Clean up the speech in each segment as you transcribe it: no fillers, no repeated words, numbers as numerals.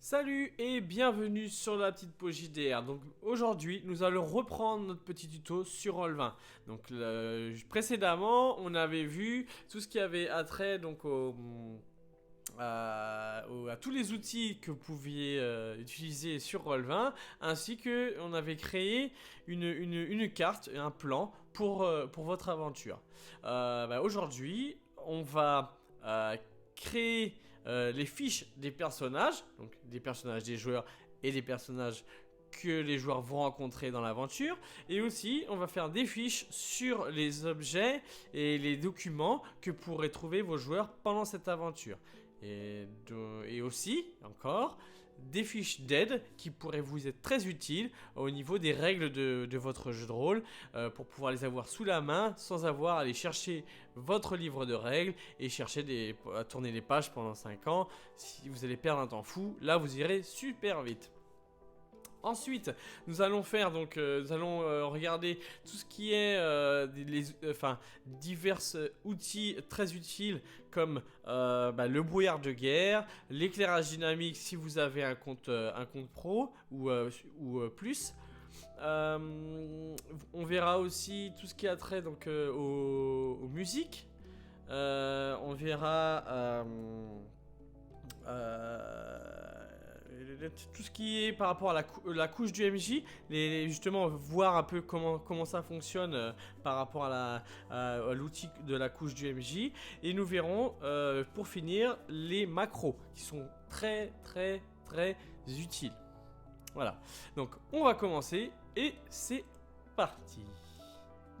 Salut et bienvenue sur la petite pause JDR. Donc aujourd'hui, nous allons reprendre notre petit tuto sur Roll20. Donc précédemment, on avait vu tout ce qui avait attrait donc à tous les outils que vous pouviez utiliser sur Roll20, ainsi que on avait créé une carte, un plan pour votre aventure. Aujourd'hui, on va créer les fiches des personnages, donc des personnages des joueurs et des personnages que les joueurs vont rencontrer dans l'aventure. Et aussi, on va faire des fiches sur les objets et les documents que pourraient trouver vos joueurs pendant cette aventure. Et aussi, encore, des fiches d'aide qui pourraient vous être très utiles au niveau des règles de votre jeu de rôle pour pouvoir les avoir sous la main sans avoir à aller chercher votre livre de règles et chercher à tourner les pages pendant 5 ans. Si vous allez perdre un temps fou, là vous irez super vite. Ensuite, nous allons faire donc, regarder tout ce qui est divers outils très utiles comme le brouillard de guerre, l'éclairage dynamique si vous avez un compte pro ou plus. On verra aussi tout ce qui a trait donc aux musiques. On verra tout ce qui est par rapport à la couche du MJ, justement voir un peu comment ça fonctionne par rapport à l'outil de la couche du MJ. Et nous verrons pour finir les macros qui sont très utiles. Voilà, donc on va commencer et c'est parti.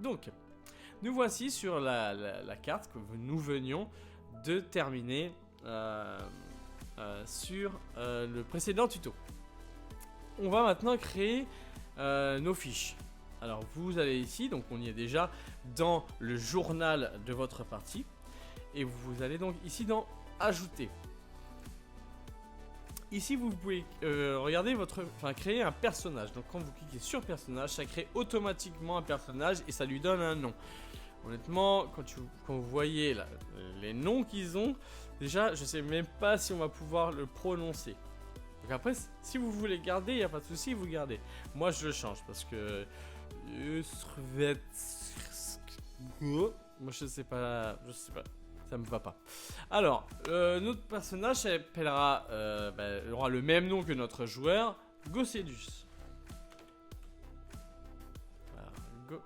Donc nous voici sur la carte que nous venions de terminer sur le précédent tuto. On va maintenant créer nos fiches. Alors vous allez ici, donc on y est déjà dans le journal de votre partie. Et vous allez donc ici dans ajouter. Ici vous pouvez créer un personnage. Donc quand vous cliquez sur personnage, ça crée automatiquement un personnage et ça lui donne un nom. Honnêtement, quand vous voyez les noms qu'ils ont, déjà, je sais même pas si on va pouvoir le prononcer. Donc après, si vous voulez garder, il n'y a pas de souci, vous gardez. Moi, je le change parce que... Moi, je sais pas, ça me va pas. Alors, notre personnage s'appellera, il aura le même nom que notre joueur, Gossédus. Gossédus.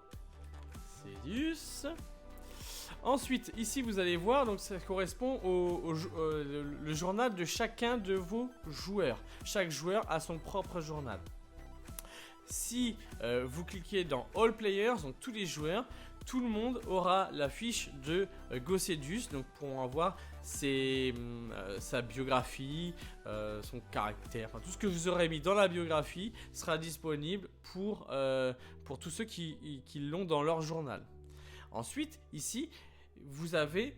Ensuite, ici vous allez voir, donc ça correspond le journal de chacun de vos joueurs. Chaque joueur a son propre journal. Si vous cliquez dans All Players, donc tous les joueurs, tout le monde aura la fiche de Gossédus, donc pour avoir sa biographie, son caractère, tout ce que vous aurez mis dans la biographie sera disponible pour tous ceux qui l'ont dans leur journal. Ensuite, ici, vous devez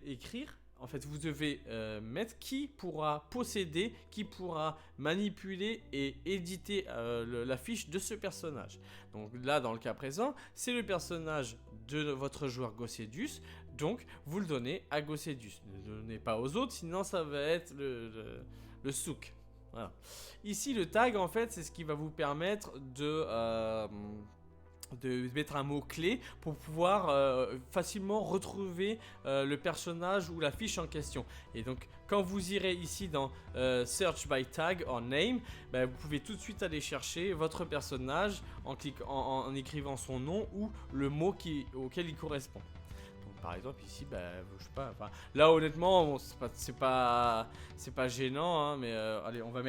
écrire, en fait, vous devez mettre qui pourra posséder, qui pourra manipuler et éditer la fiche de ce personnage. Donc là, dans le cas présent, c'est le personnage de votre joueur Gossédus, donc vous le donnez à Gossédus. Ne le donnez pas aux autres, sinon ça va être le souk. Voilà. Ici, le tag, en fait, c'est ce qui va vous permettre de mettre un mot-clé pour pouvoir facilement retrouver le personnage ou la fiche en question. Et donc, quand vous irez ici dans Search by Tag or Name, vous pouvez tout de suite aller chercher votre personnage en écrivant son nom ou le mot auquel il correspond. Donc, par exemple, ici, je sais pas. Là, honnêtement, bon, c'est pas gênant, hein, mais allez, on va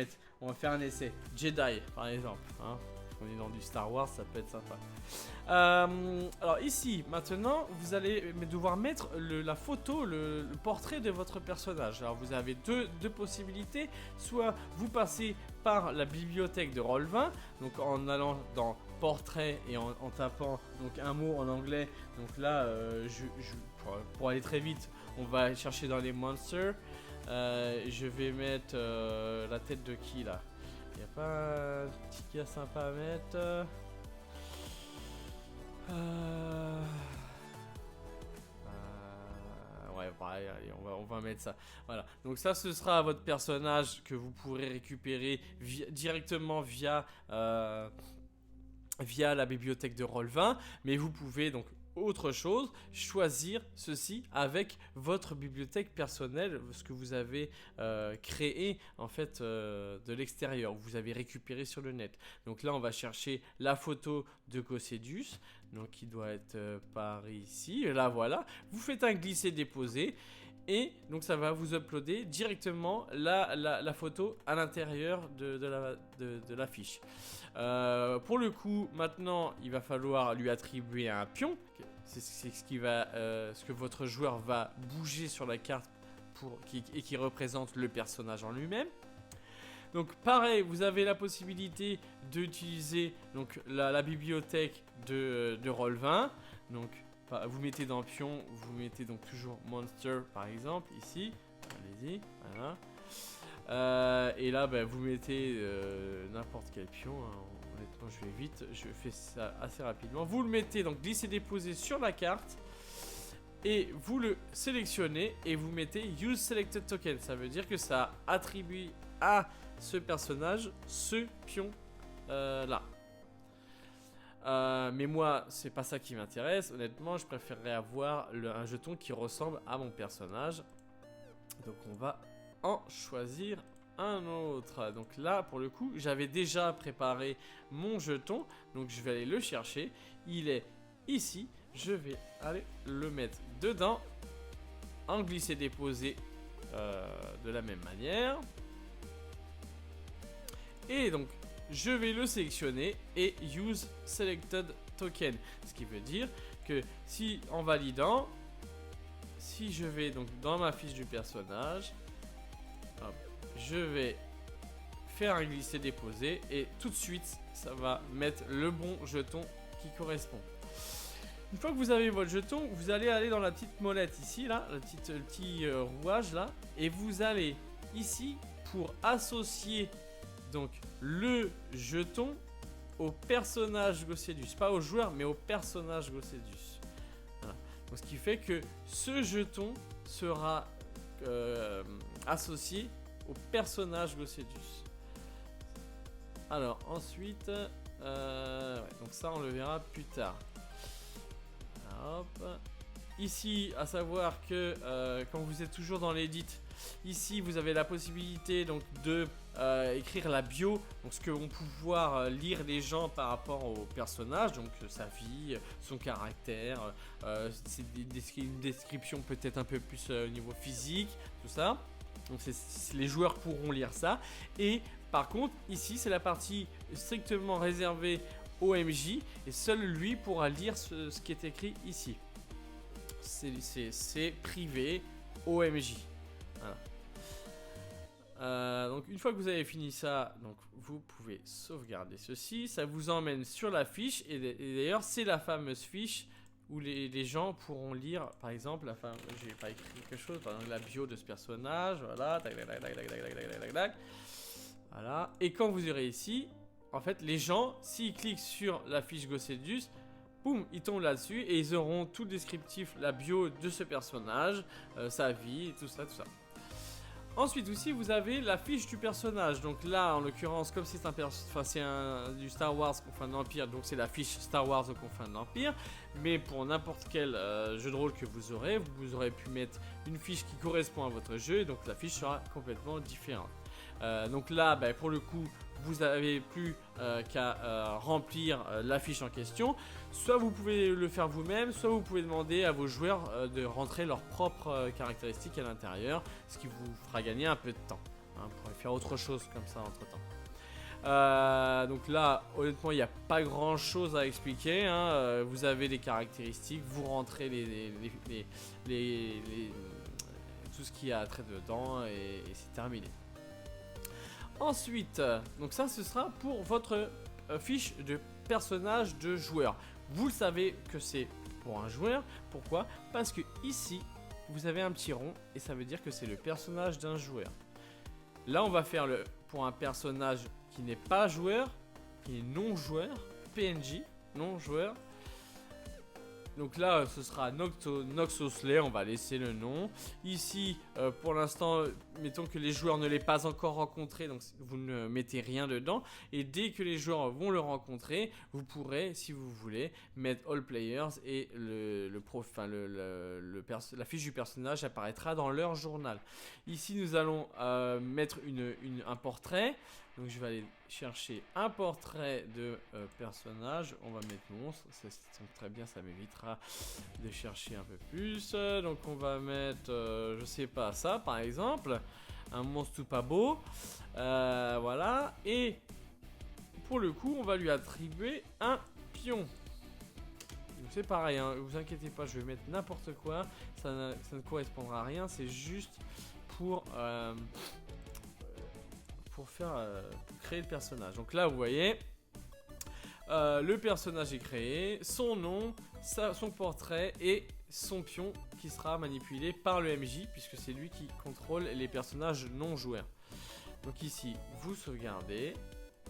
faire un essai. Jedi, par exemple. Hein. On est dans du Star Wars, ça peut être sympa. Alors ici, maintenant, vous allez devoir mettre la photo, le portrait de votre personnage. Alors vous avez deux possibilités. Soit vous passez par la bibliothèque de Roll20, donc en allant dans portrait et en tapant donc un mot en anglais. Donc là, pour aller très vite, on va chercher dans les monsters. Je vais mettre la tête de qui là? Il n'y a pas un petit gars sympa à mettre. bref, allez, on va mettre ça. Voilà, donc ça ce sera votre personnage que vous pourrez récupérer directement via la bibliothèque de Roll20, mais vous pouvez donc autre chose, choisir ceci avec votre bibliothèque personnelle, ce que vous avez créé en fait de l'extérieur, vous avez récupéré sur le net. Donc là on va chercher la photo de Gossedius, donc qui doit être par ici, et là voilà, vous faites un glisser-déposer, et donc ça va vous uploader directement la photo à l'intérieur de la fiche. Pour le coup, maintenant, il va falloir lui attribuer un pion. C'est ce que votre joueur va bouger sur la carte et qui représente le personnage en lui-même. Donc pareil, vous avez la possibilité d'utiliser donc la bibliothèque de Roll20. Donc vous mettez dans pion, vous mettez donc toujours monster par exemple ici. Allez-y, voilà. Et là, vous mettez n'importe quel pion. Hein. Honnêtement, je vais vite. Je fais ça assez rapidement. Vous le mettez donc glisser-déposer sur la carte. Et vous le sélectionnez et vous mettez Use Selected Token. Ça veut dire que ça attribue à ce personnage ce pion là. Mais moi, c'est pas ça qui m'intéresse. Honnêtement, je préférerais avoir un jeton qui ressemble à mon personnage. Donc, on va en choisir un autre. Donc là, pour le coup, j'avais déjà préparé mon jeton. Donc, je vais aller le chercher. Il est ici. Je vais aller le mettre dedans. En glisser-déposer de la même manière. Et donc, je vais le sélectionner et Use Selected Token. Ce qui veut dire que si en validant, si je vais donc dans ma fiche du personnage, hop, je vais faire un glisser-déposer et tout de suite, ça va mettre le bon jeton qui correspond. Une fois que vous avez votre jeton, vous allez aller dans la petite molette ici, là, le petit rouage là, et vous allez ici pour associer donc le jeton au personnage Gossedius, pas au joueur mais au personnage Gossedius. Voilà. Donc ce qui fait que ce jeton sera associé au personnage Gossedius. Alors ensuite, donc ça on le verra plus tard. Hop. Ici, à savoir que quand vous êtes toujours dans l'édit, ici vous avez la possibilité donc de écrire la bio, donc ce que vont pouvoir lire les gens par rapport au personnage, donc sa vie, son caractère, c'est une description peut-être un peu plus au niveau physique, tout ça. Donc les joueurs pourront lire ça. Et par contre, ici c'est la partie strictement réservée au MJ et seul lui pourra lire ce qui est écrit ici. C'est privé au MJ. Voilà. Donc une fois que vous avez fini ça, donc vous pouvez sauvegarder ceci. Ça vous emmène sur la fiche et d'ailleurs c'est la fameuse fiche où les gens pourront lire, par exemple, j'ai pas écrit quelque chose, par exemple la bio de ce personnage, voilà, tac, tac, tac, tac, tac, tac, tac, tac, tac. Voilà. Et quand vous irez ici, en fait, les gens, s'ils cliquent sur la fiche Gossedius, boum, ils tombent là-dessus et ils auront tout le descriptif, la bio de ce personnage, sa vie, tout ça, tout ça. Ensuite aussi, vous avez la fiche du personnage. Donc là, en l'occurrence, comme c'est du Star Wars confins de l'Empire, donc c'est la fiche Star Wars aux confins de l'Empire. Mais pour n'importe quel jeu de rôle que vous aurez pu mettre une fiche qui correspond à votre jeu, et donc la fiche sera complètement différente. Donc là, pour le coup, vous n'avez plus qu'à remplir la fiche en question. Soit vous pouvez le faire vous-même, soit vous pouvez demander à vos joueurs de rentrer leurs propres caractéristiques à l'intérieur, ce qui vous fera gagner un peu de temps. Vous pourrez faire autre chose comme ça entre temps. Donc là, honnêtement, il n'y a pas grand chose à expliquer. Vous avez les caractéristiques, vous rentrez tout ce qui a trait dedans et c'est terminé. Ensuite, donc ça ce sera pour votre fiche de personnage de joueur. Vous le savez que c'est pour un joueur. Pourquoi? Parce que ici, vous avez un petit rond et ça veut dire que c'est le personnage d'un joueur. Là, on va faire pour un personnage qui n'est pas joueur, qui est non joueur, PNJ, non joueur. Donc là, ce sera Noxosley, on va laisser le nom. Ici, pour l'instant, mettons que les joueurs ne l'aient pas encore rencontré, donc vous ne mettez rien dedans. Et dès que les joueurs vont le rencontrer, vous pourrez, si vous voulez, mettre All Players et la fiche du personnage apparaîtra dans leur journal. Ici, nous allons mettre un portrait. Donc je vais aller chercher un portrait de personnage. On va mettre monstre. C'est très bien, ça m'évitera de chercher un peu plus. Donc on va mettre, je sais pas, ça par exemple. Un monstre tout pas beau. Voilà. Et pour le coup, on va lui attribuer un pion. C'est pareil, hein, vous inquiétez pas, je vais mettre n'importe quoi. Ça ne correspondra à rien. C'est juste pour créer le personnage. Donc là vous voyez le personnage est créé, son nom, son portrait et son pion qui sera manipulé par le MJ puisque c'est lui qui contrôle les personnages non joueurs. Donc ici vous sauvegardez,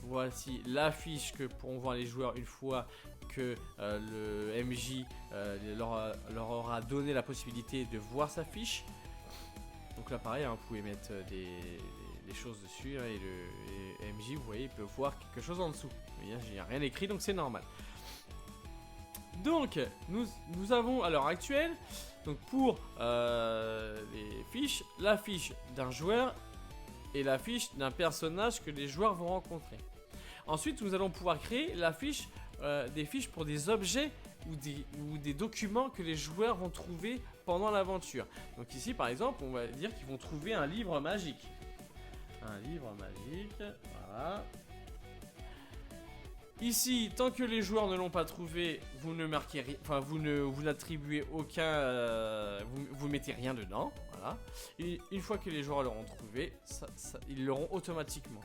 voici la fiche que pourront voir les joueurs une fois que le MJ leur aura donné la possibilité de voir sa fiche. Donc là pareil, hein, vous pouvez mettre des choses dessus, hein, et le MJ, vous voyez, il peut voir quelque chose en dessous. Il n'y a rien écrit, donc c'est normal. Donc, nous avons à l'heure actuelle, donc pour les fiches, la fiche d'un joueur et la fiche d'un personnage que les joueurs vont rencontrer. Ensuite, nous allons pouvoir créer la fiche, des fiches pour des objets ou des documents que les joueurs vont trouver pendant l'aventure. Donc ici, par exemple, on va dire qu'ils vont trouver un livre magique. Un livre magique, voilà. Ici, tant que les joueurs ne l'ont pas trouvé, vous ne marquez rien, enfin vous n'attribuez aucun, vous mettez rien dedans, voilà. Et une fois que les joueurs l'auront trouvé, ils l'auront automatiquement.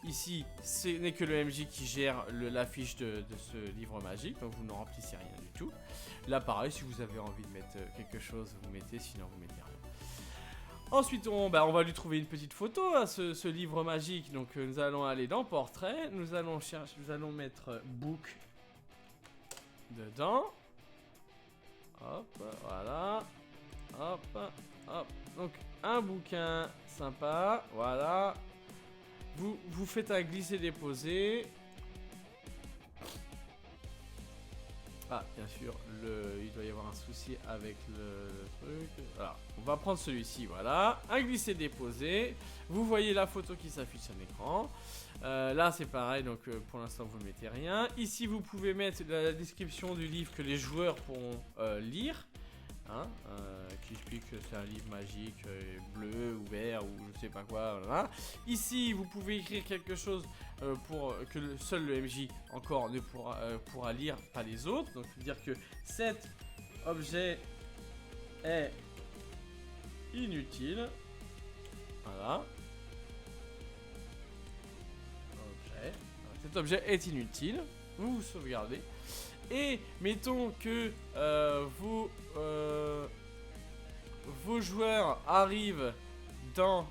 Ici, ce n'est que le MJ qui gère la fiche de ce livre magique, donc vous ne remplissez rien du tout. Là, pareil, si vous avez envie de mettre quelque chose, vous mettez, sinon vous mettez rien. Ensuite, on va lui trouver une petite photo à ce livre magique. Donc, nous allons aller dans Portrait. Nous allons mettre Book dedans. Hop, voilà. Hop, hop. Donc, un bouquin sympa. Voilà. Vous faites un glisser-déposer. Ah, bien sûr, il doit y avoir un souci avec le truc. Voilà, on va prendre celui-ci, voilà. Un glisser-déposer. Vous voyez la photo qui s'affiche à l'écran. Là, c'est pareil, donc pour l'instant, vous ne mettez rien. Ici, vous pouvez mettre la description du livre que les joueurs pourront lire. Hein, qui explique que c'est un livre magique, bleu ou vert ou je sais pas quoi, voilà. Ici vous pouvez écrire quelque chose pour que seul le MJ encore ne pourra lire, pas les autres. Donc dire que cet objet est inutile, voilà. Cet objet est inutile, vous sauvegardez. Et mettons que vos joueurs arrivent dans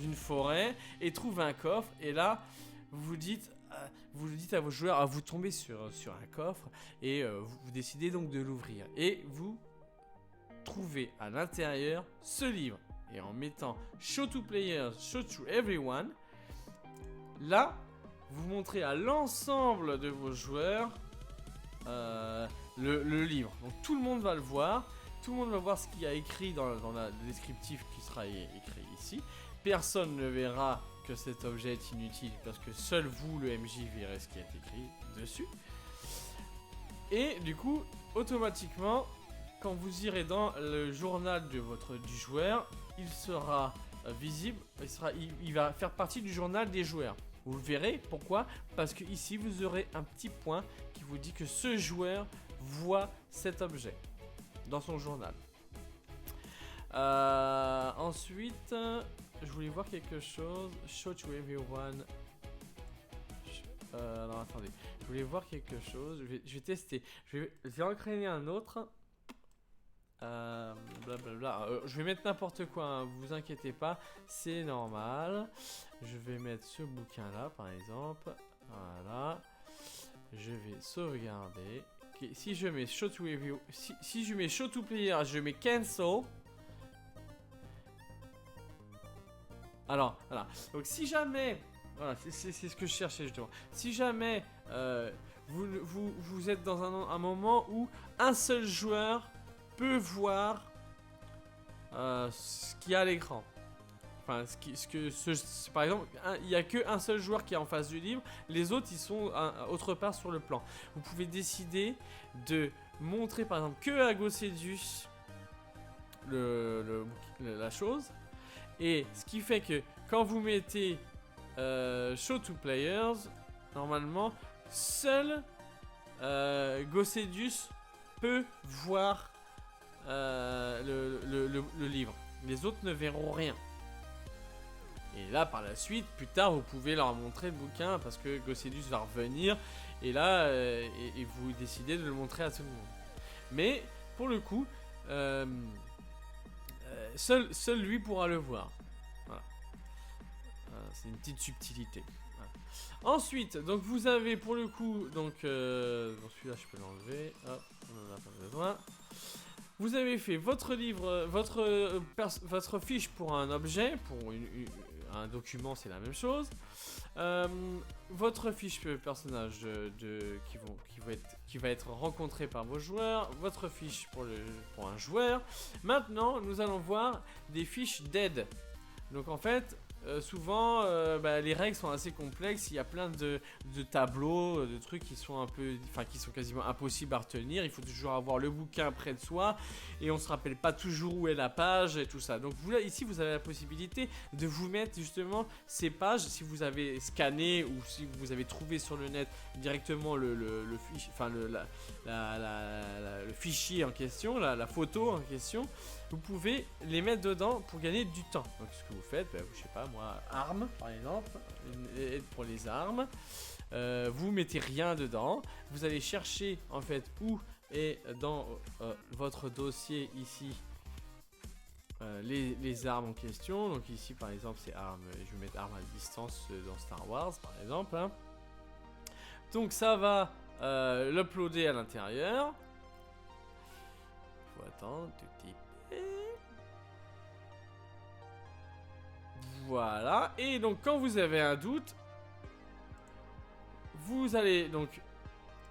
une forêt et trouvent un coffre. Et là, vous dites à vos joueurs, vous tombez sur un coffre et vous décidez donc de l'ouvrir. Et vous trouvez à l'intérieur ce livre. Et en mettant Show to Players, Show to Everyone, là, vous montrez à l'ensemble de vos joueurs le livre. Donc tout le monde va le voir. Tout le monde va voir ce qu'il y a écrit dans le descriptif qui sera écrit ici. Personne ne verra que cet objet est inutile parce que seul vous, le MJ, verrez ce qui est écrit dessus. Et du coup, automatiquement, quand vous irez dans le journal du joueur, il sera visible, il va faire partie du journal des joueurs. Vous le verrez, pourquoi? Parce que ici vous aurez un petit point qui vous dit que ce joueur voit cet objet dans son journal. Ensuite, je voulais voir quelque chose. Show to everyone. Alors attendez, je voulais voir quelque chose. Je vais tester. Je vais en créer un autre. Blablabla. Je vais mettre n'importe quoi, hein, vous inquiétez pas, c'est normal. Je vais mettre ce bouquin là par exemple. Voilà. Je vais sauvegarder. Ok, si je mets show to review, si je mets show to player, je mets cancel. Alors, voilà. Donc si jamais, voilà, c'est ce que je cherchais justement. Si jamais vous êtes dans un moment où un seul joueur peut voir ce qu'il y a à l'écran. Enfin, par exemple, il n'y a qu'un seul joueur qui est en face du livre, les autres ils sont autre part sur le plan. Vous pouvez décider de montrer par exemple que à Gossédius la chose, et ce qui fait que quand vous mettez show to players, normalement, seul Gossédius peut voir le livre. Les autres ne verront rien. Et là, par la suite, plus tard, vous pouvez leur montrer le bouquin parce que Gossédius va revenir. Et là, et vous décidez de le montrer à tout le monde. Mais, pour le coup, seul lui pourra le voir. Voilà. C'est une petite subtilité. Voilà. Ensuite, donc vous avez pour le coup, donc celui-là je peux l'enlever. Hop, on en a pas besoin. Vous avez fait votre livre, votre fiche pour un objet, pour un document, c'est la même chose. Votre fiche personnage qui va être rencontré par vos joueurs. Votre fiche pour un joueur. Maintenant, nous allons voir des fiches d'aide. Donc en fait, souvent, les règles sont assez complexes. Il y a plein de tableaux, de trucs qui sont qui sont quasiment impossibles à retenir. Il faut toujours avoir le bouquin près de soi et on se rappelle pas toujours où est la page et tout ça. Donc ici, vous avez la possibilité de vous mettre justement ces pages si vous avez scanné ou si vous avez trouvé sur le net directement le fichier en question, la photo en question. Vous pouvez les mettre dedans pour gagner du temps. Donc ce que vous faites, je sais pas moi, armes par exemple, une aide pour les armes. Vous mettez rien dedans. Vous allez chercher en fait où est dans votre dossier ici les armes en question. Donc ici par exemple c'est armes. Je vais mettre armes à distance dans Star Wars par exemple. Hein. Donc ça va l'uploader à l'intérieur. Faut attendre tout petit peu. Voilà, et donc quand vous avez un doute, vous allez donc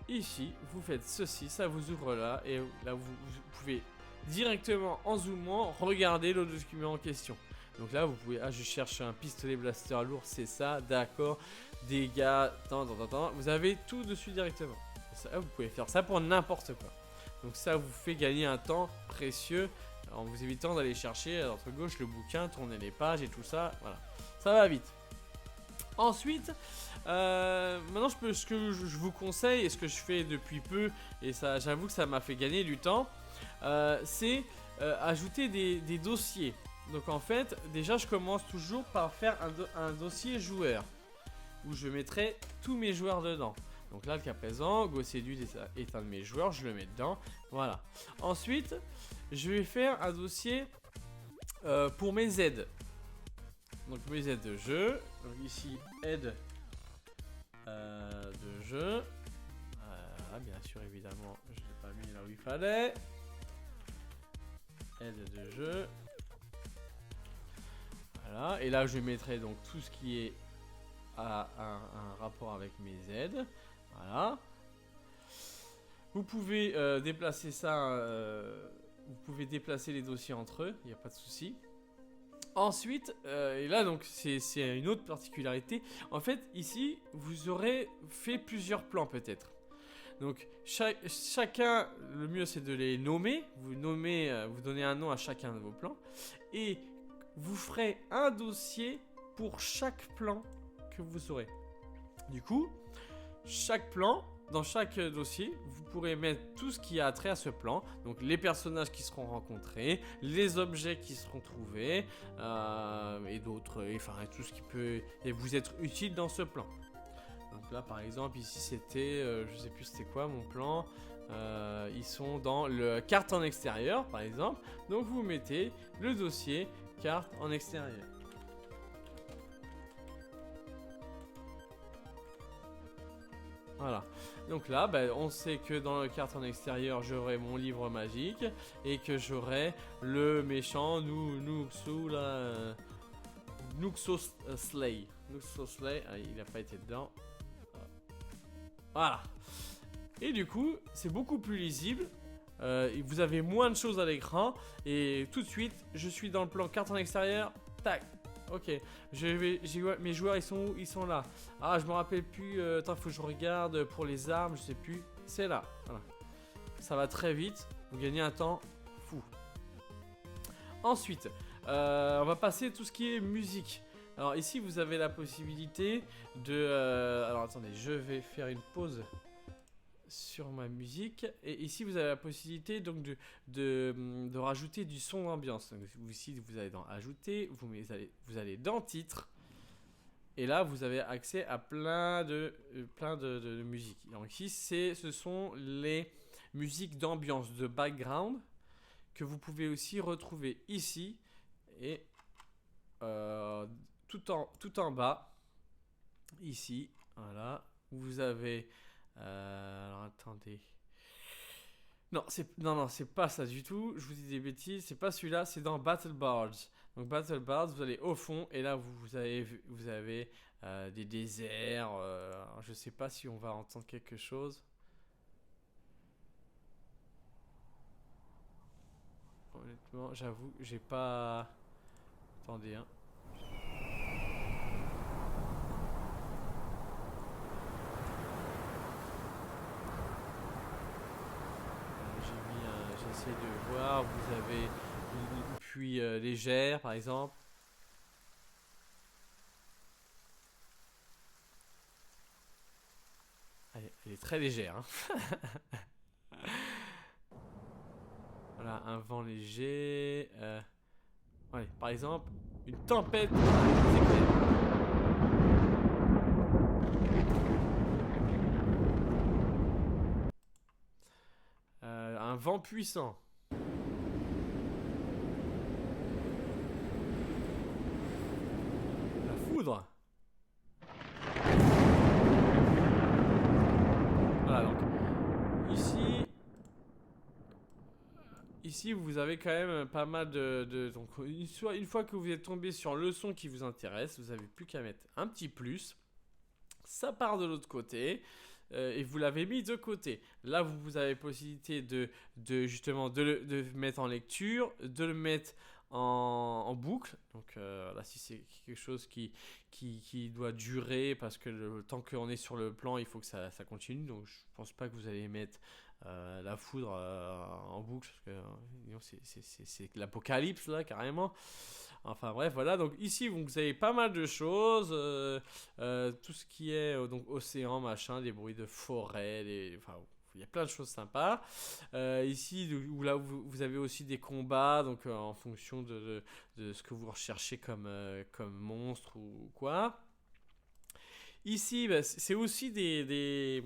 ici, vous faites ceci, ça vous ouvre là, et là vous pouvez directement en zoomant regarder le document en question. Donc là vous pouvez, je cherche un pistolet blaster lourd, c'est ça, d'accord, dégâts, vous avez tout dessus directement. Ça, vous pouvez faire ça pour n'importe quoi. Donc ça vous fait gagner un temps précieux en vous évitant d'aller chercher à votre gauche le bouquin, tourner les pages et tout ça. Voilà, ça va vite. Ensuite, maintenant ce que je vous conseille et ce que je fais depuis peu, et ça, j'avoue que ça m'a fait gagner du temps, c'est ajouter des dossiers. Donc en fait, déjà je commence toujours par faire un dossier joueur où je mettrai tous mes joueurs dedans. Donc là, le cas présent, Gossédius est un de mes joueurs, je le mets dedans. Voilà. Ensuite, je vais faire un dossier pour mes aides. Donc mes aides de jeu. Donc ici, aide de jeu. Bien sûr, évidemment, je ne l'ai pas mis là où il fallait. Aide de jeu. Voilà. Et là, je mettrai donc tout ce qui est à un rapport avec mes aides. Voilà. Vous pouvez déplacer ça, vous pouvez déplacer les dossiers entre eux, il n'y a pas de souci. Ensuite, et là donc c'est une autre particularité, en fait ici vous aurez fait plusieurs plans peut-être. Donc chacun, le mieux c'est de les nommer, vous donnez un nom à chacun de vos plans, et vous ferez un dossier pour chaque plan que vous aurez. Du coup, chaque plan, dans chaque dossier, vous pourrez mettre tout ce qui a trait à ce plan. Donc les personnages qui seront rencontrés, les objets qui seront trouvés, et d'autres, enfin tout ce qui peut vous être utile dans ce plan. Donc là par exemple, ici c'était, je sais plus c'était quoi mon plan. Ils sont dans le carte en extérieur par exemple. Donc vous mettez le dossier carte en extérieur. Voilà. Donc là, bah, on sait que dans la carte en extérieur, j'aurai mon livre magique et que j'aurai le méchant Nuxu là, Nuxos Slay. Nuxos Slay, ah, il n'a pas été dedans. Voilà. Et du coup, c'est beaucoup plus lisible. Vous avez moins de choses à l'écran. Et tout de suite, je suis dans le plan carte en extérieur. Tac. Ok. Mes joueurs, ils sont où? Ils sont là. Ah, je me rappelle plus. Attends, faut que je regarde pour les armes. Je sais plus. C'est là. Voilà. Ça va très vite. Vous gagnez un temps fou. Ensuite, on va passer tout ce qui est musique. Alors ici, vous avez la possibilité de... alors attendez, je vais faire une pause sur ma musique. Et ici, vous avez la possibilité donc de rajouter du son d'ambiance. Donc ici, vous allez dans Ajouter, vous allez dans Titre. Et là, vous avez accès à plein de musiques. Donc ici, ce sont les musiques d'ambiance, de background, que vous pouvez aussi retrouver ici. Et tout en bas, ici, voilà, vous avez... alors attendez. Non, c'est pas ça du tout. Je vous dis des bêtises. C'est pas celui-là. C'est dans Battle Bards. Donc Battle Bards, vous allez au fond et là vous avez des déserts. Je sais pas si on va entendre quelque chose. Honnêtement, j'avoue, j'ai pas. Attendez, hein. J'essaie de voir. Vous avez une pluie légère, par exemple. Elle est très légère. Hein. Voilà, un vent léger. Ouais, par exemple, une tempête. Un vent puissant. La foudre. Voilà, donc ici vous avez quand même pas mal donc une fois que vous êtes tombé sur le son qui vous intéresse, vous n'avez plus qu'à mettre un petit plus. Ça part de l'autre côté. Et vous l'avez mis de côté. Là, vous avez possibilité justement de le mettre en lecture, de le mettre en boucle. Donc là, si c'est quelque chose qui doit durer, parce que le temps qu'on est sur le plan, il faut que ça continue. Donc je pense pas que vous allez mettre la foudre en boucle, parce que c'est l'apocalypse là, carrément. Enfin bref, voilà, donc ici vous avez pas mal de choses, tout ce qui est donc océan, machin, des bruits de forêt, enfin il y a plein de choses sympas. Ici, là vous avez aussi des combats, donc en fonction de ce que vous recherchez comme monstre ou quoi. Ici, bah, c'est aussi des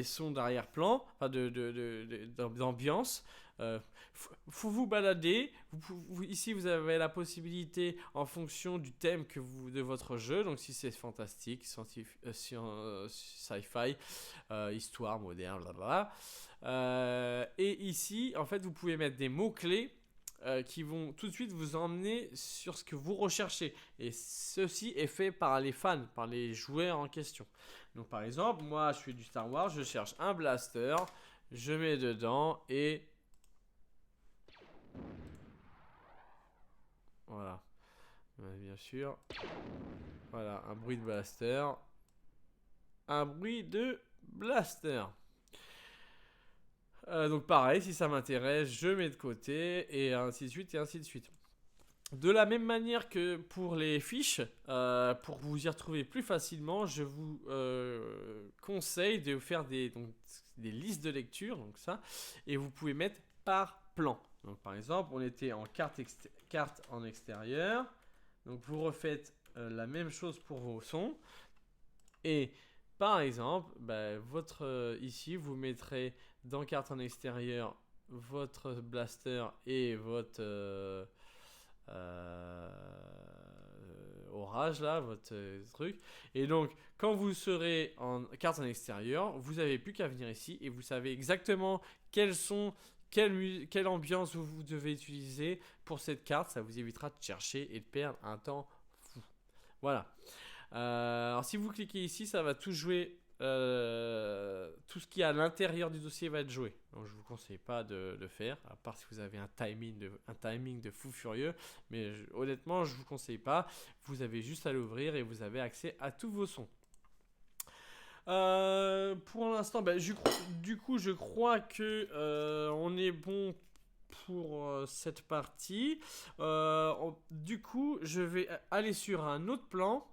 sons d'arrière-plan, enfin d'ambiance. Faut vous balader. Ici, vous avez la possibilité, en fonction du thème de votre jeu, donc si c'est fantastique, sci-fi, histoire, moderne, blablabla. Et ici, en fait, vous pouvez mettre des mots-clés qui vont tout de suite vous emmener sur ce que vous recherchez. Et ceci est fait par les fans, par les joueurs en question. Donc par exemple, moi je suis du Star Wars, je cherche un blaster, je mets dedans et... Voilà. Bien sûr. Voilà, un bruit de blaster. Un bruit de blaster. Donc pareil, si ça m'intéresse, je mets de côté, et ainsi de suite, et ainsi de suite. De la même manière que pour les fiches, pour vous y retrouver plus facilement, je vous conseille de faire des listes de lecture, donc ça, et vous pouvez mettre par plan. Donc par exemple, on était en carte en extérieur, donc vous refaites la même chose pour vos sons, et par exemple, ici, vous mettrez dans carte en extérieur votre blaster et votre orage là, votre truc. Et donc, quand vous serez en carte en extérieur, vous n'avez plus qu'à venir ici et vous savez exactement quelles sont, quelle ambiance vous devez utiliser pour cette carte. Ça vous évitera de chercher et de perdre un temps fou. Voilà. Alors si vous cliquez ici, ça va tout jouer. Tout ce qui est à l'intérieur du dossier va être joué. Donc je vous conseille pas de le faire, à part si vous avez un timing de fou furieux. Mais honnêtement, je vous conseille pas. Vous avez juste à l'ouvrir et vous avez accès à tous vos sons. Pour l'instant, du coup, je crois que on est bon pour cette partie. Du coup, je vais aller sur un autre plan,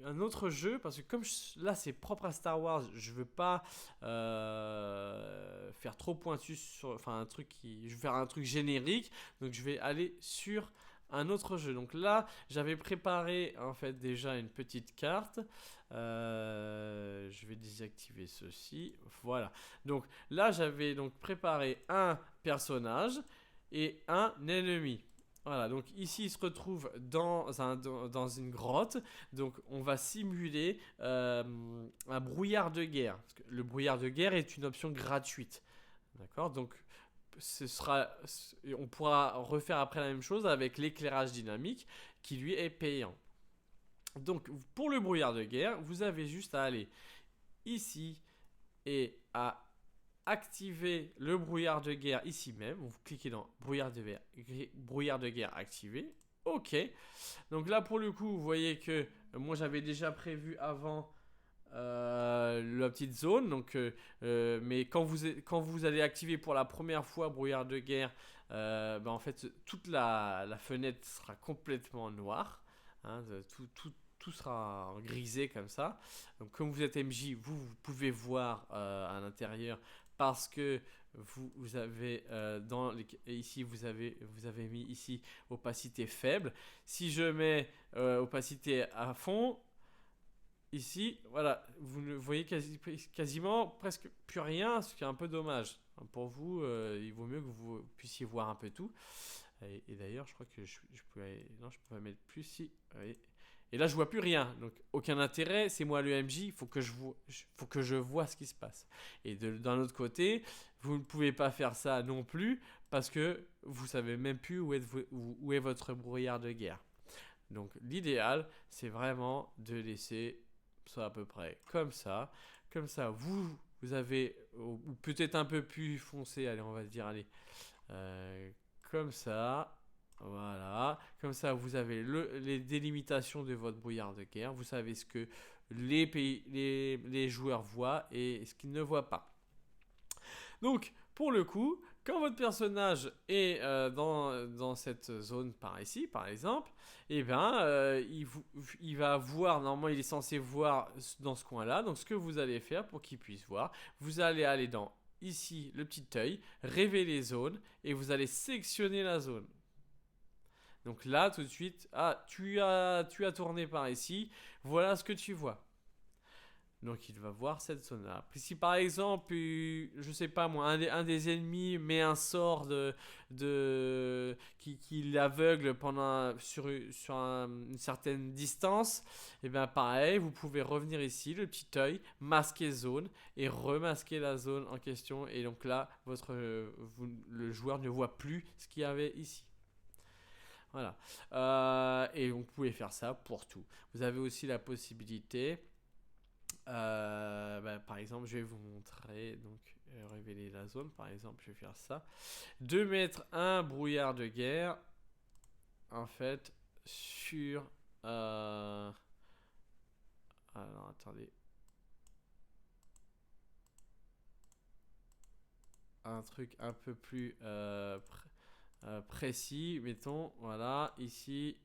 un autre jeu, parce que comme là c'est propre à Star Wars, je veux pas faire trop pointu sur, enfin un truc je vais faire un truc générique, donc je vais aller sur un autre jeu. Donc là, j'avais préparé en fait déjà une petite carte. Je vais désactiver ceci. Voilà. Donc là, j'avais donc préparé un personnage et un ennemi. Voilà, donc ici il se retrouve dans une grotte. Donc on va simuler un brouillard de guerre. Parce que le brouillard de guerre est une option gratuite. D'accord, donc on pourra refaire après la même chose avec l'éclairage dynamique qui lui est payant. Donc pour le brouillard de guerre, vous avez juste à aller ici et à activer le brouillard de guerre ici même. Vous cliquez dans brouillard de guerre activé. Ok. Donc là pour le coup, vous voyez que moi j'avais déjà prévu avant la petite zone. Donc, mais quand vous allez activer pour la première fois brouillard de guerre, en fait toute la fenêtre sera complètement noire. Hein, tout sera grisé comme ça. Donc comme vous êtes MJ, vous pouvez voir à l'intérieur parce que vous avez ici vous avez mis ici opacité faible. Si je mets opacité à fond, ici, voilà, vous ne voyez quasiment presque plus rien, ce qui est un peu dommage. Pour vous, il vaut mieux que vous puissiez voir un peu tout. Et d'ailleurs, je crois que je pouvais mettre plus si. Et là, je vois plus rien. Donc, aucun intérêt. C'est moi le MJ. Il faut que je vois ce qui se passe. Et d'un autre côté, vous ne pouvez pas faire ça non plus parce que vous savez même plus où est votre brouillard de guerre. Donc, l'idéal, c'est vraiment de laisser ça à peu près comme ça. Comme ça, vous avez, ou peut-être un peu plus foncé. Allez, on va se dire, allez, comme ça. Voilà, comme ça vous avez les délimitations de votre brouillard de guerre, vous savez ce que les joueurs voient et ce qu'ils ne voient pas. Donc pour le coup, quand votre personnage est dans cette zone par ici, par exemple, eh ben, il va voir, normalement il est censé voir dans ce coin-là, donc ce que vous allez faire pour qu'il puisse voir, vous allez aller dans ici le petit œil, révéler zone et vous allez sélectionner la zone. Donc là, tout de suite, tu as tourné par ici, voilà ce que tu vois. Donc il va voir cette zone-là. Si par exemple, je sais pas moi, un des ennemis met un sort qui l'aveugle sur une certaine distance, et bien pareil, vous pouvez revenir ici, le petit œil, masquer zone et remasquer la zone en question. Et donc là, le joueur ne voit plus ce qu'il y avait ici. Voilà. Et vous pouvez faire ça pour tout. Vous avez aussi la possibilité, par exemple, je vais vous montrer, donc révéler la zone, par exemple, je vais faire ça, de mettre un brouillard de guerre, en fait, sur... alors, attendez. Un truc un peu plus... précis, mettons, voilà, ici,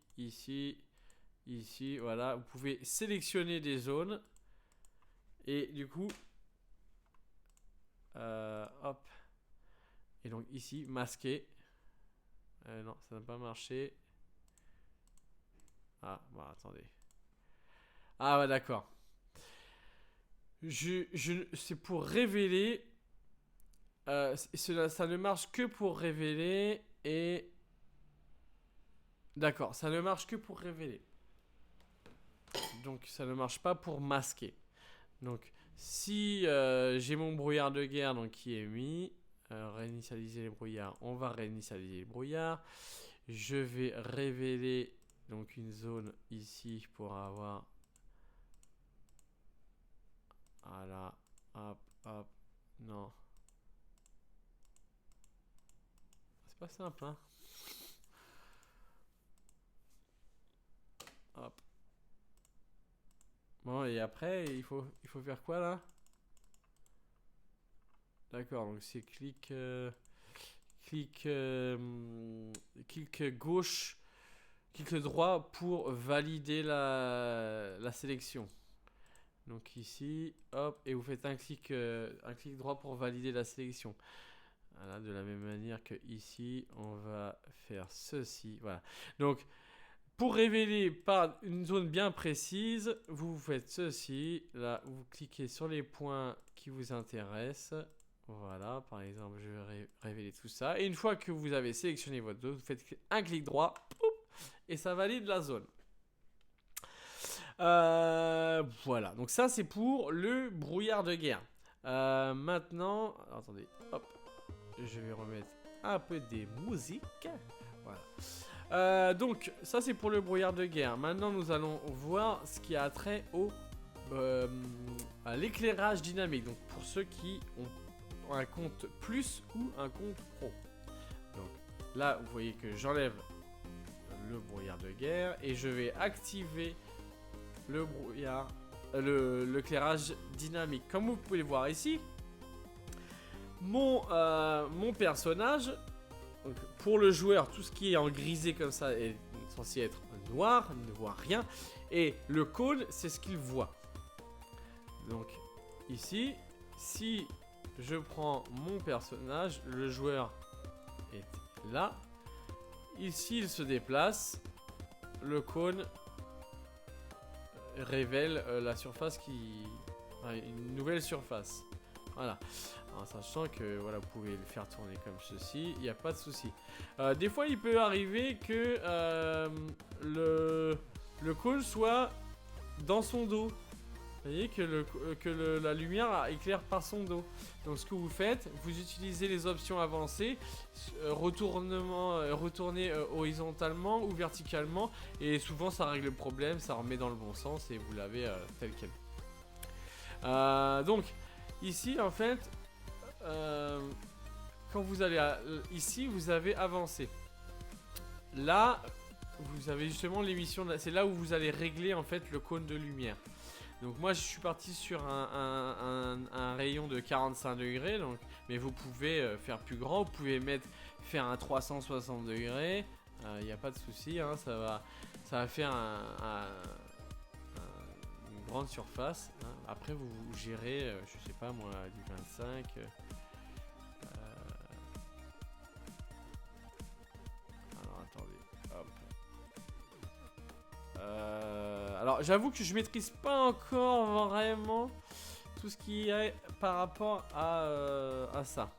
voilà, vous pouvez sélectionner des zones et du coup, hop, et donc ici, masquer, non, ça n'a pas marché, bon, attendez, ouais, d'accord, c'est pour révéler, ça ne marche que pour révéler. Et d'accord, ça ne marche que pour révéler. Donc ça ne marche pas pour masquer. Donc si j'ai mon brouillard de guerre donc, qui est mis, réinitialiser les brouillards, on va réinitialiser les brouillards. Je vais révéler donc une zone ici pour avoir... Voilà, hop, hop, non. C'est pas simple, hein. Hop. Bon, et après, il faut faire quoi, là? D'accord, donc c'est clic gauche, clic droit pour valider la sélection. Donc ici, hop, et vous faites un clic droit pour valider la sélection. Voilà, de la même manière que ici, on va faire ceci. Voilà. Donc, pour révéler par une zone bien précise, vous faites ceci. Là, vous cliquez sur les points qui vous intéressent. Voilà, par exemple, je vais révéler tout ça. Et une fois que vous avez sélectionné votre zone, vous faites un clic droit, et ça valide la zone. Voilà, donc ça c'est pour le brouillard de guerre. Maintenant, attendez, hop, je vais remettre un peu des musiques. Voilà. Donc ça c'est pour le brouillard de guerre. Maintenant nous allons voir ce qui a trait à l'éclairage dynamique. Donc pour ceux qui ont un compte plus ou un compte pro. Donc là vous voyez que j'enlève le brouillard de guerre et je vais activer le brouillard, l'éclairage dynamique. Comme vous pouvez le voir ici, mon personnage, donc pour le joueur, tout ce qui est en grisé comme ça est censé être noir, il ne voit rien, et le cône, c'est ce qu'il voit. Donc ici, si je prends mon personnage, le joueur est là, ici il se déplace, le cône révèle la surface une nouvelle surface. Voilà. En sachant que voilà, vous pouvez le faire tourner comme ceci, il n'y a pas de souci. Des fois, il peut arriver que le cône soit dans son dos. Vous voyez que la lumière éclaire par son dos. Donc ce que vous faites, vous utilisez les options avancées, retourner horizontalement ou verticalement, et souvent ça règle le problème, ça remet dans le bon sens et vous l'avez tel quel. Donc ici en fait, quand vous allez ici, vous avez avancé. Là, vous avez justement l'émission, c'est là où vous allez régler en fait le cône de lumière. Donc moi je suis parti sur un rayon de 45 degrés, donc, mais vous pouvez faire plus grand, vous pouvez faire un 360 degrés, il n'y a pas de souci, hein, ça va faire une grande surface. Hein. Après vous gérez, je sais pas moi, du 25. Alors attendez, hop. Alors j'avoue que je maîtrise pas encore vraiment tout ce qui est par rapport à ça.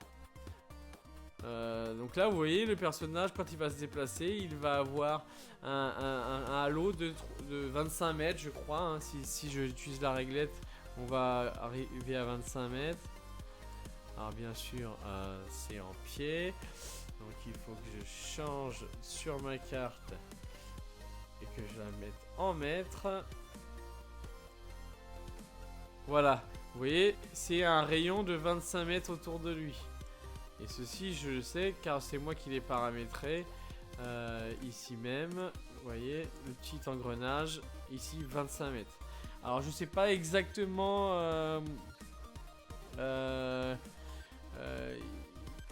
Donc là vous voyez le personnage quand il va se déplacer, il va avoir un halo de 25 mètres je crois. Hein. Si j'utilise la réglette, on va arriver à 25 mètres. Alors bien sûr c'est en pied, donc il faut que je change sur ma carte et que je la mette en mètres. Voilà, vous voyez, c'est un rayon de 25 mètres autour de lui. Et ceci, je le sais, car c'est moi qui l'ai paramétré. Ici même, vous voyez, le petit engrenage, ici 25 mètres. Alors, je sais pas exactement...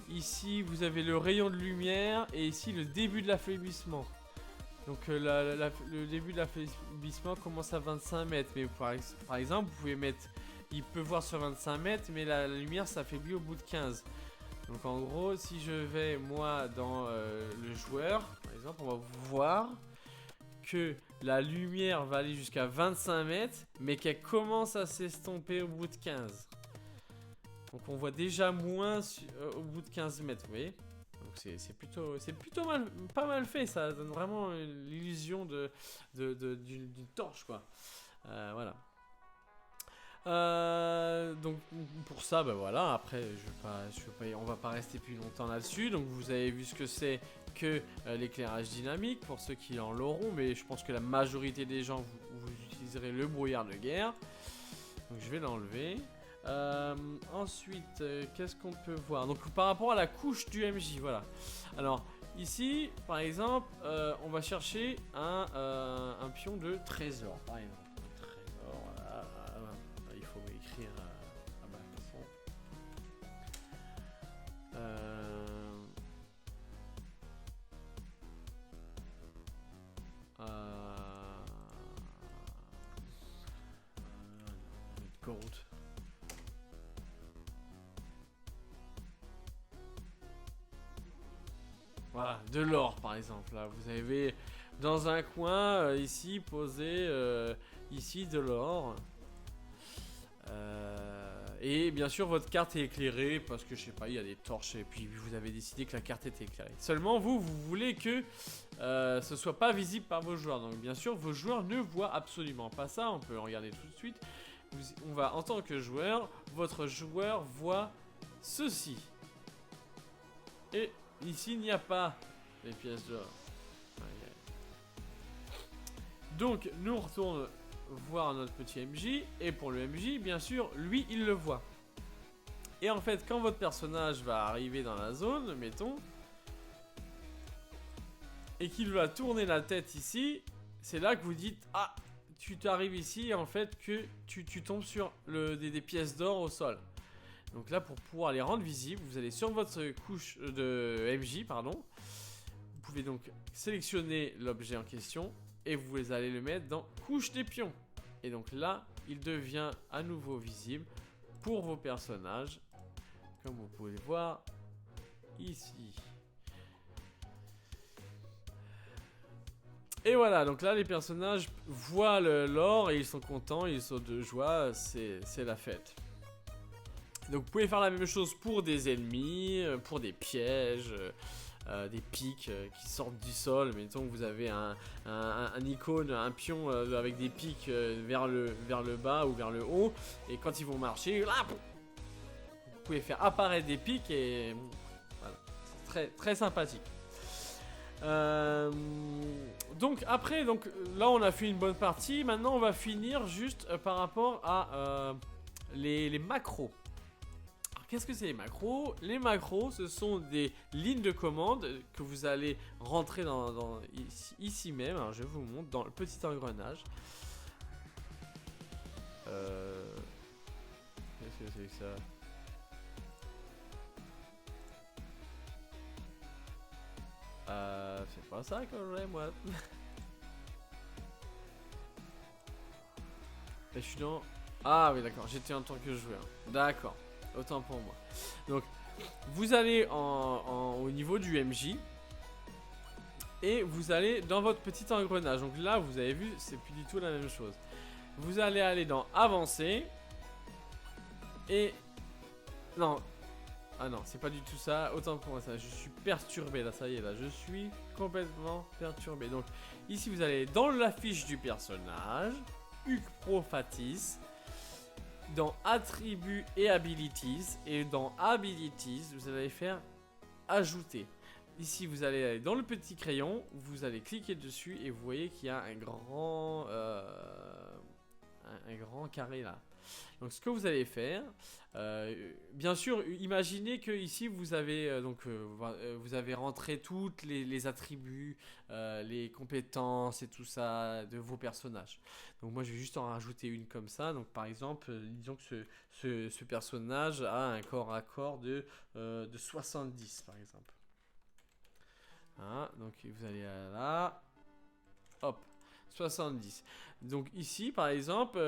ici, vous avez le rayon de lumière et ici, le début de l'affaiblissement. Donc le début de l'affaiblissement commence à 25 mètres. Mais par exemple, vous pouvez mettre... Il peut voir sur 25 mètres, mais la lumière s'affaiblit au bout de 15. Donc en gros, si je vais moi dans le joueur, par exemple, on va voir que la lumière va aller jusqu'à 25 mètres, mais qu'elle commence à s'estomper au bout de 15. Donc on voit déjà moins au bout de 15 mètres, vous voyez. C'est plutôt pas mal fait, ça donne vraiment l'illusion d'une torche quoi. Voilà. Donc pour ça, bah voilà. Après, on va pas rester plus longtemps là-dessus. Donc vous avez vu ce que c'est que l'éclairage dynamique pour ceux qui en l'auront, mais je pense que la majorité des gens vous utiliserez le brouillard de guerre. Donc je vais l'enlever. Ensuite, qu'est-ce qu'on peut voir? Donc par rapport à la couche du MJ, voilà. Alors ici, par exemple, on va chercher un pion de trésor, par exemple. Trésor, voilà. Il faut écrire à ma façon. Gold. Voilà, de l'or par exemple. Là, vous avez dans un coin ici posé ici de l'or. Et bien sûr, votre carte est éclairée parce que je sais pas, il y a des torches et puis vous avez décidé que la carte était éclairée. Seulement, vous voulez que ce soit pas visible par vos joueurs. Donc, bien sûr, vos joueurs ne voient absolument pas ça. On peut regarder tout de suite. On va, en tant que joueur, votre joueur voit ceci. Et ici, il n'y a pas les pièces d'or. Donc, nous retournons voir notre petit MJ. Et pour le MJ, bien sûr, lui, il le voit. Et en fait, quand votre personnage va arriver dans la zone, mettons, et qu'il va tourner la tête ici, c'est là que vous dites, ah, tu t'arrives ici, et en fait, que tu tombes sur des pièces d'or au sol. Donc là, pour pouvoir les rendre visibles, vous allez sur votre couche de MJ, pardon. Vous pouvez donc sélectionner l'objet en question et vous allez le mettre dans couche des pions. Et donc là, il devient à nouveau visible pour vos personnages, comme vous pouvez le voir ici. Et voilà, donc là, les personnages voient l'or et ils sont contents, ils sautent de joie, c'est la fête. Donc vous pouvez faire la même chose pour des ennemis, pour des pièges, des pics qui sortent du sol. Mettons que vous avez un icône, un pion avec des pics vers le bas ou vers le haut. Et quand ils vont marcher, là, vous pouvez faire apparaître des pics et voilà, c'est très, très sympathique. Donc après, là on a fait une bonne partie. Maintenant on va finir juste par rapport à les macros. Qu'est-ce que c'est les macros? Les macros, ce sont des lignes de commande que vous allez rentrer ici même. Alors, je vous montre dans le petit engrenage. Qu'est-ce que c'est que ça? C'est pas ça que j'ai, moi. Et je suis dans... Ah oui, d'accord, j'étais en tant que joueur. D'accord. Autant pour moi. Donc, vous allez au niveau du MJ et vous allez dans votre petit engrenage. Donc là, vous avez vu, c'est plus du tout la même chose. Vous allez aller dans Avancer et... Non. Ah non, c'est pas du tout ça. Autant pour moi, ça. Je suis perturbé là, ça y est, là. Je suis complètement perturbé. Donc, ici, vous allez dans la fiche du personnage. Huc Pro Fatis. Dans Attributs et Abilities. Et dans Abilities, vous allez faire Ajouter. Ici, vous allez aller dans le petit crayon. Vous allez cliquer dessus et vous voyez qu'il y a un grand carré là. Donc, ce que vous allez faire, bien sûr, imaginez que ici vous avez vous avez rentré toutes les attributs, les compétences et tout ça de vos personnages. Donc, moi, je vais juste en rajouter une comme ça. Donc, par exemple, disons que ce personnage a un corps à corps de 70, par exemple. Hein, donc, vous allez là, hop. 70. Donc ici, par exemple,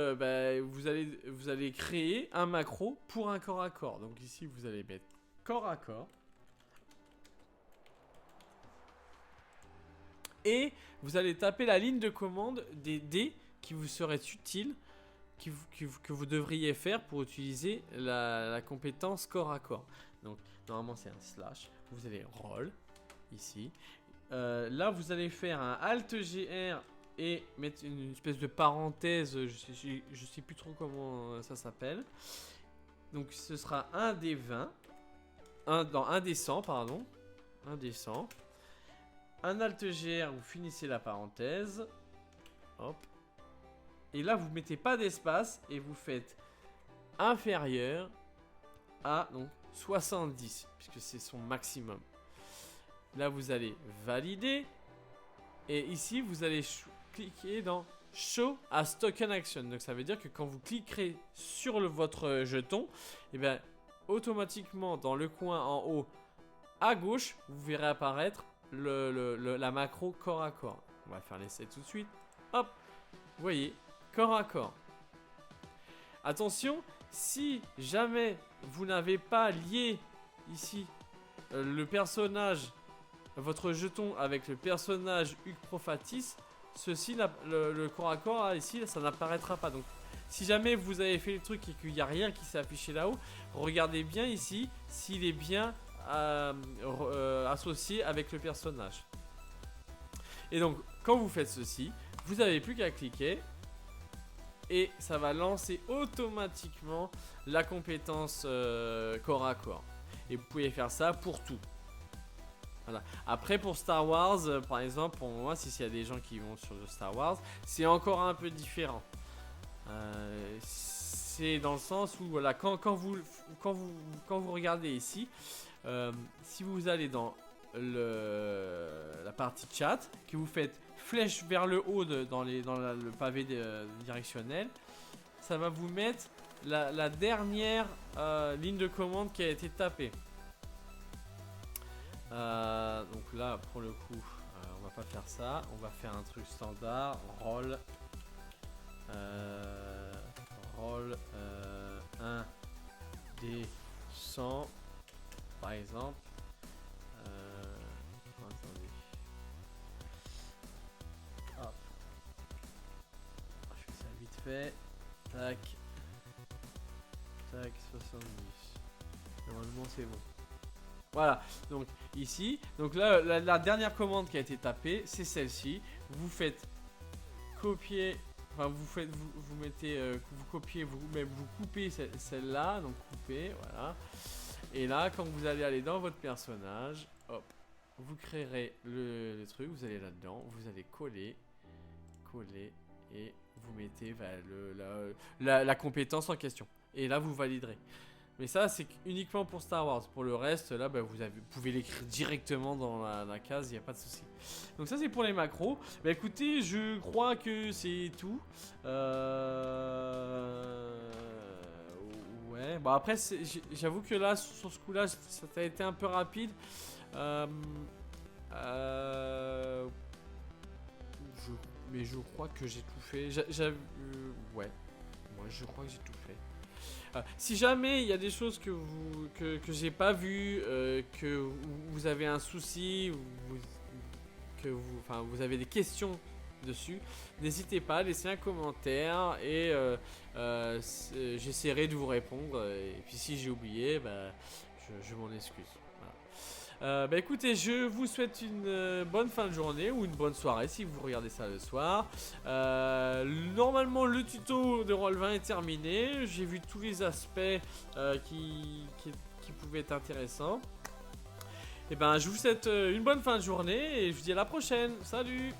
vous allez créer un macro pour un corps à corps. Donc ici, vous allez mettre corps à corps. Et vous allez taper la ligne de commande des dés qui vous seraient utiles, que vous devriez faire pour utiliser la compétence corps à corps. Donc normalement, c'est un slash. Vous allez roll, ici. Là, vous allez faire un Alt GR et mettre une espèce de parenthèse, je sais plus trop comment ça s'appelle. Donc ce sera un des 20, un des 100, pardon, un des 100. Un Alt GR, vous finissez la parenthèse. Hop. Et là, vous mettez pas d'espace et vous faites inférieur à donc 70, puisque c'est son maximum. Là, vous allez valider. Et ici, vous allez cliquer dans Show as Token Action. Donc, ça veut dire que quand vous cliquerez sur votre jeton, et bien, automatiquement, dans le coin en haut à gauche, vous verrez apparaître la macro corps à corps. On va faire l'essai tout de suite. Hop, vous voyez, corps à corps. Attention, si jamais vous n'avez pas lié ici le personnage, votre jeton avec le personnage Hugues Profatis, ceci, le corps à corps ici, ça n'apparaîtra pas. Donc, si jamais vous avez fait le truc et qu'il n'y a rien qui s'est affiché là-haut, regardez bien ici s'il est bien associé avec le personnage. Et donc, quand vous faites ceci, vous n'avez plus qu'à cliquer et ça va lancer automatiquement la compétence corps à corps. Et vous pouvez faire ça pour tout. Voilà. Après, pour Star Wars, par exemple, pour moi, s'il y a des gens qui vont sur Star Wars, c'est encore un peu différent. C'est dans le sens où, voilà, quand vous regardez ici, si vous allez dans la partie chat, que vous faites flèche vers le haut dans le pavé directionnel, ça va vous mettre la dernière ligne de commande qui a été tapée. Donc là, pour le coup, on va pas faire ça. On va faire un truc standard. Roll 1 des 100 par exemple. Attendez. Hop. Je fais ça vite fait. Tac. Tac, 70. Normalement c'est bon. Voilà, donc ici, donc là la dernière commande qui a été tapée, c'est celle-ci. Vous faites copier, enfin vous mettez, vous copiez, vous coupez celle-là, donc couper, voilà. Et là, quand vous allez aller dans votre personnage, hop, vous créerez le truc, vous allez là-dedans, vous allez coller, et vous mettez la compétence en question. Et là, vous validerez. Mais ça, c'est uniquement pour Star Wars. Pour le reste, là, bah, vous pouvez l'écrire directement dans la case, il n'y a pas de souci. Donc ça, c'est pour les macros. Bah écoutez, je crois que c'est tout. Ouais, bon après, j'avoue que là, sur ce coup-là, ça a été un peu rapide. Mais je crois que j'ai tout fait. Ouais, moi je crois que j'ai tout fait. Si jamais il y a des choses que j'ai pas vues, que vous avez un souci, que vous avez des questions dessus, n'hésitez pas à laisser un commentaire et j'essaierai de vous répondre. Et puis si j'ai oublié, bah, je m'en excuse. Voilà. Bah écoutez, je vous souhaite une bonne fin de journée ou une bonne soirée si vous regardez ça le soir. Normalement le tuto de Roll20 est terminé. J'ai vu tous les aspects qui pouvaient être intéressants. Et ben je vous souhaite une bonne fin de journée et je vous dis à la prochaine. Salut!